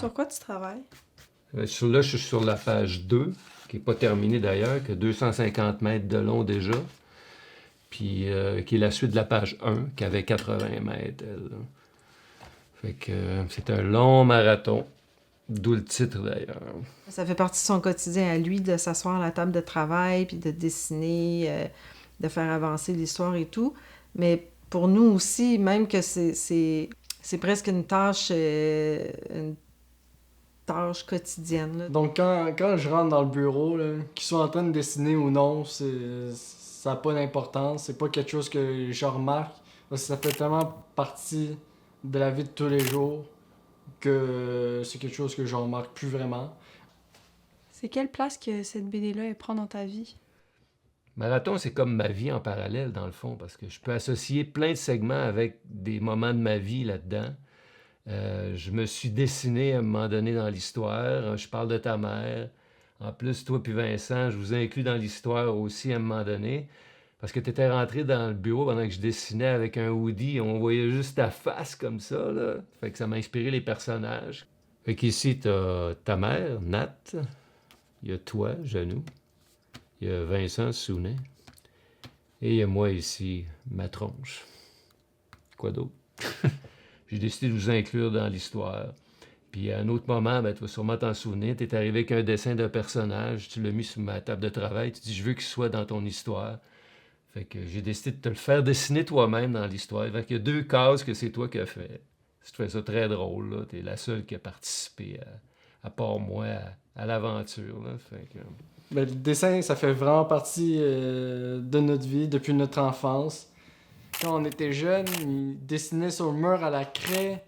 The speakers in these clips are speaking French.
Sur quoi tu travailles? Là, je suis sur la page 2, qui n'est pas terminée d'ailleurs, qui a 250 mètres de long déjà, puis qui est la suite de la page 1, qui avait 80 mètres, elle. Fait que c'est un long marathon, d'où le titre d'ailleurs. Ça fait partie de son quotidien à lui de s'asseoir à la table de travail, puis de dessiner, de faire avancer l'histoire et tout. Mais pour nous aussi, même que c'est presque une tâche quotidienne, là. Donc quand je rentre dans le bureau, là, qu'ils soient en train de dessiner ou non, ça n'a pas d'importance. C'est pas quelque chose que je remarque. Parce que ça fait tellement partie de la vie de tous les jours que c'est quelque chose que je remarque plus vraiment. C'est quelle place que cette BD-là elle prend dans ta vie? Marathon, c'est comme ma vie en parallèle, dans le fond, parce que je peux associer plein de segments avec des moments de ma vie là-dedans. Je me suis dessiné à un moment donné dans l'histoire. Je parle de ta mère. En plus, toi puis Vincent, je vous ai inclus dans l'histoire aussi à un moment donné. Parce que tu étais rentré dans le bureau pendant que je dessinais avec un hoodie. On voyait juste ta face comme ça, là. Fait que ça m'a inspiré les personnages. Fait qu'ici, t'as ta mère, Nat. Il y a toi, Janou. Il y a Vincent, Sounet. Et il y a moi ici, ma tronche. Quoi d'autre? J'ai décidé de vous inclure dans l'histoire. Puis à un autre moment, ben, tu vas sûrement t'en souvenir, tu es arrivé avec un dessin d'un personnage, tu l'as mis sur ma table de travail, tu dis « je veux qu'il soit dans ton histoire ». Fait que j'ai décidé de te le faire dessiner toi-même dans l'histoire. Fait qu'il y a 2 cases que c'est toi qui as fait. Tu fais ça très drôle, là. T'es la seule qui a participé, à part moi, à l'aventure, là. Fait que... Ben, le dessin, ça fait vraiment partie de notre vie depuis notre enfance. Quand on était jeunes, il dessinait sur le mur à la craie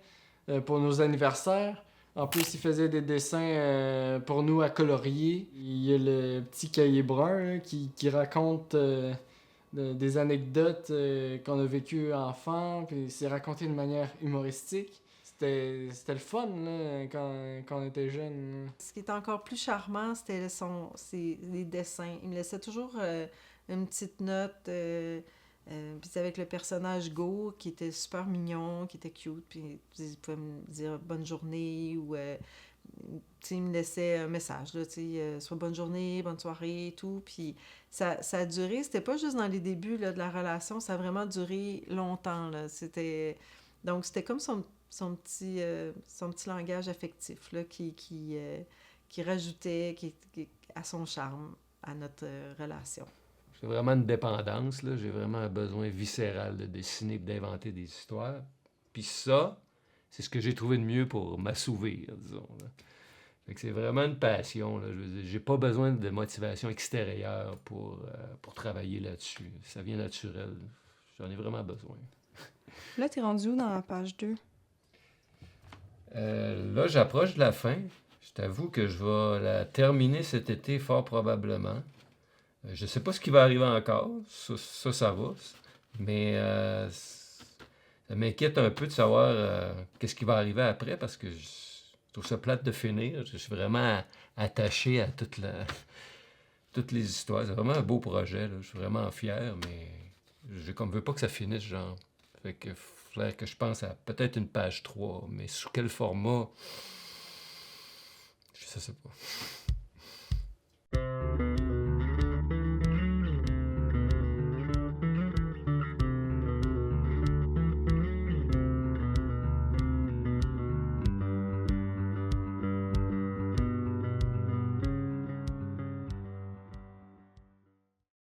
pour nos anniversaires. En plus, il faisait des dessins pour nous à colorier. Il y a le petit cahier brun là, qui raconte des anecdotes qu'on a vécues enfant, puis c'est raconté de manière humoristique. C'était le fun là, quand on était jeunes. Ce qui est encore plus charmant, c'était les dessins. Il me laissait toujours une petite note. Puis c'était avec le personnage Go, qui était super mignon, qui était cute. Puis il pouvait me dire bonne journée ou... il me laissait un message, là, soit bonne journée, bonne soirée et tout. Puis ça a duré, c'était pas juste dans les débuts là, de la relation, ça a vraiment duré longtemps. Là. Donc c'était comme son petit langage affectif là, qui rajoutait à son charme, à notre relation. C'est vraiment une dépendance, là. J'ai vraiment un besoin viscéral de dessiner et d'inventer des histoires. Puis ça, c'est ce que j'ai trouvé de mieux pour m'assouvir, disons. Là. Fait que c'est vraiment une passion. Là. Je veux dire, j'ai pas besoin de motivation extérieure pour travailler là-dessus. Ça vient naturel. J'en ai vraiment besoin. Là, t'es rendu où dans la page 2? Là, j'approche de la fin. Je t'avoue que je vais la terminer cet été, fort probablement. Je sais pas ce qui va arriver encore. Ça va. Mais ça m'inquiète un peu de savoir qu'est-ce qui va arriver après parce que je trouve ça plate de finir. Je suis vraiment attaché à toutes les histoires. C'est vraiment un beau projet. Là. Je suis vraiment fier, mais je ne veux pas que ça finisse, genre. Fait que faudrait que je pense à peut-être une page 3, mais sous quel format, je sais pas.